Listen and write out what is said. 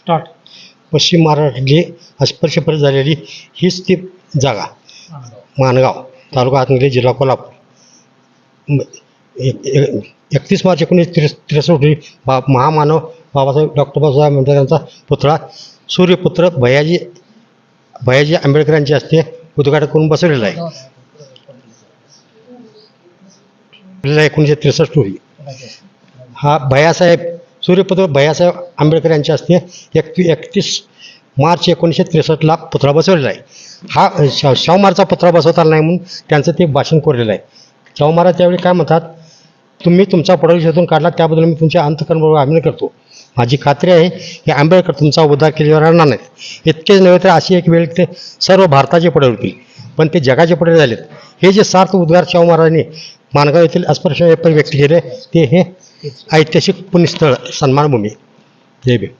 Start. पश्चिम महाराष्ट्रातली अस्पृश्य झालेली हीच ती जागा. माणगाव, तालुका हातकणंगले, जिल्हा कोल्हापूर. 31 मार्च 1963 रोजी महामानव बाबासाहेब डॉक्टर बाबासाहेब आंबेडकर यांचा पुतळा सूर्यपुत्र भैयाजी आंबेडकर यांच्या हस्ते उद्घाटन करून बसवलेला आहे. 1963 रोजी हा सूर्यपुत्र भैयासाहेब आंबेडकर यांच्या हस्ते 31 मार्च 1963 पुतळा बसवलेला आहे. हा शाहू महाराजचा पुतळा बसवता आला नाही म्हणून त्यांचं ते भाषण कोरलेलं आहे. शाहू महाराज त्यावेळी काय म्हणतात, तुम्ही तुमचा पुढारी शोधून काढला त्याबद्दल मी तुमच्या अंतःकरणाबरोबर अभिनय करतो. माझी खात्री आहे की आंबेडकर तुमचा उद्धार केल्यावर राहणार नाहीत. इतकेच नव्हे तर अशी एक वेळ ते सर्व भारताचे पुढारी होतील, पण ते जगाचे पुढारी झालेत. हे जे सार्थ उद्गार शाहू महाराजांनी माणगाव येथील अस्पृश्य व्यक्त केले ते हे ऐतिहासिक पुण्यस्थळ सन्मानभूमी. जय भीम.